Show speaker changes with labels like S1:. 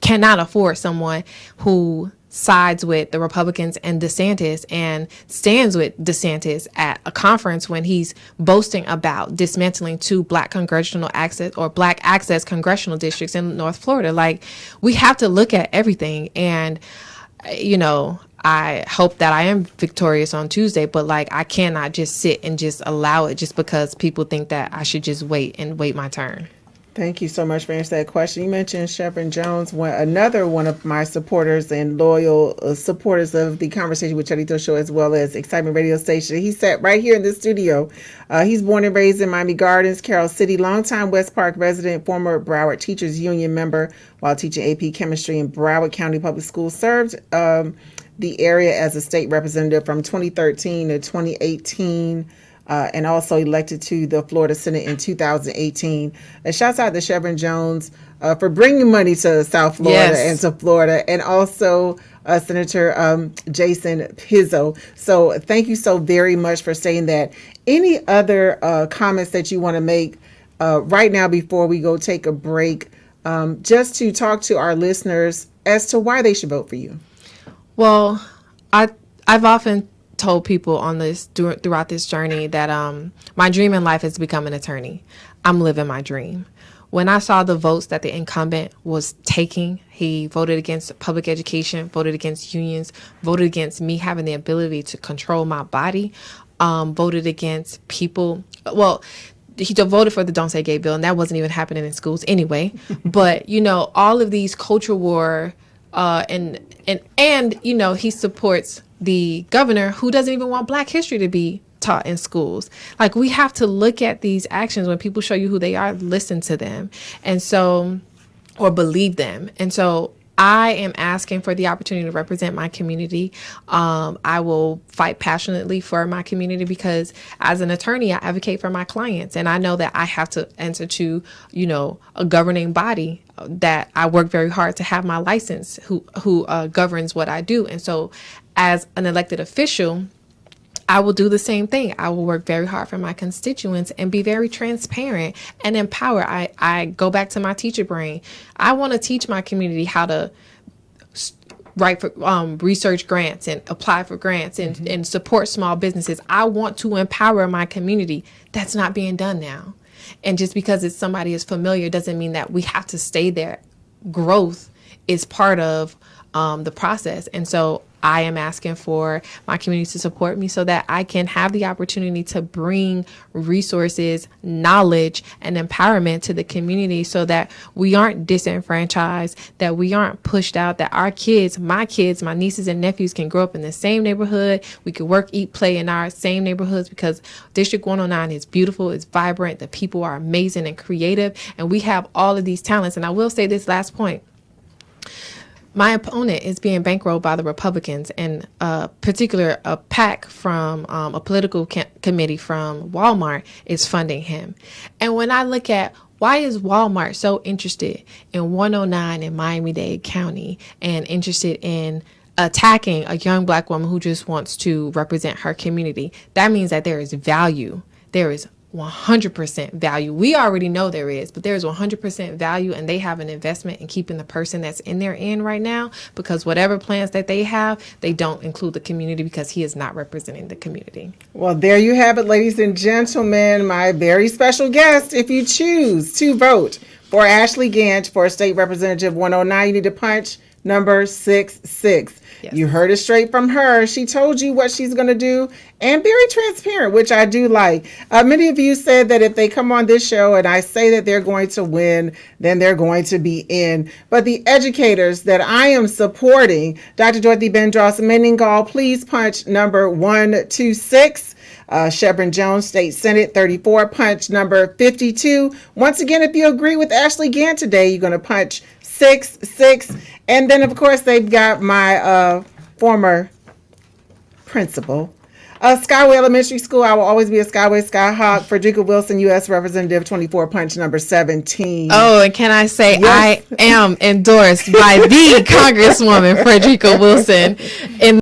S1: cannot afford someone who sides with the Republicans and DeSantis and stands with DeSantis at a conference when he's boasting about dismantling 2 black congressional access or black access congressional districts in North Florida. Like, we have to look at everything. And, you know, I hope that I am victorious on Tuesday, but like, I cannot just sit and just allow it just because people think that I should just wait my turn.
S2: Thank you so much for answering that question. You mentioned Shepard Jones, another one of my supporters and loyal supporters of the Conversation with Chelito Show, as well as Excitement Radio Station. He sat right here in the studio. He's born and raised in Miami Gardens, Carroll City, longtime West Park resident, former Broward Teachers Union member while teaching AP Chemistry in Broward County Public Schools, served the area as a state representative from 2013 to 2018. And also elected to the Florida Senate in 2018. And shouts out to Shepard Jones for bringing money to South Florida and to Florida, and also Senator Jason Pizzo. So thank you so very much for saying that. Any other comments that you want to make right now before we go take a break, just to talk to our listeners as to why they should vote for you?
S1: Well, I've often told people on this throughout this journey that my dream in life is to become an attorney. I'm living my dream. When I saw the votes that the incumbent was taking, he voted against public education, voted against unions, voted against me having the ability to control my body, voted against people. Well, he voted for the Don't Say Gay bill, and that wasn't even happening in schools anyway. But, you know, all of these culture war and you know, he supports the governor who doesn't even want Black history to be taught in schools. Like, we have to look at these actions. When people show you who they are, listen to them, and so, or believe them. And so I am asking for the opportunity to represent my community. I will fight passionately for my community because as an attorney, I advocate for my clients. And I know that I have to answer to, you know, a governing body that I work very hard to have my license who governs what I do. And so as an elected official, I will do the same thing. I will work very hard for my constituents and be very transparent and empower. I go back to my teacher brain. I want to teach my community how to write for research grants and apply for grants and support small businesses. I want to empower my community. That's not being done now. And just because somebody is familiar doesn't mean that we have to stay there. Growth is part of the process. And so I am asking for my community to support me so that I can have the opportunity to bring resources, knowledge, and empowerment to the community so that we aren't disenfranchised, that we aren't pushed out, that our kids, my nieces and nephews can grow up in the same neighborhood. We can work, eat, play in our same neighborhoods because District 109 is beautiful, it's vibrant, the people are amazing and creative, and we have all of these talents. And I will say this last point. My opponent is being bankrolled by the Republicans, and particular a PAC from a political committee from Walmart is funding him. And when I look at why is Walmart so interested in 109 in Miami-Dade County and interested in attacking a young Black woman who just wants to represent her community, that means that there is value. There is 100% value. We already know there is, but there is 100% value, and they have an investment in keeping the person that's in their end right now, because whatever plans that they have, they don't include the community because he is not representing the community.
S2: Well, there you have it, ladies and gentlemen, my very special guest. If you choose to vote for Ashley Gantt for State Representative 109, you need to punch number 66. Yes. You heard it straight from her. She told you what she's going to do, and very transparent, which I do like. Many of you said that if they come on this show and I say that they're going to win, then they're going to be in. But the educators that I am supporting, Dr. Dorothy Bendross Meningall, please punch number 126. Shepard Jones, State Senate 34, punch number 52. Once again, if you agree with Ashley Gantt today, you're going to punch 66. And then, of course, they've got my former principal. Skyway Elementary School, I will always be a Skyway Skyhawk. Frederica Wilson, U.S. Representative 24, punch number 17.
S1: Oh, and can I say, yes. I am endorsed by the Congresswoman Frederica Wilson in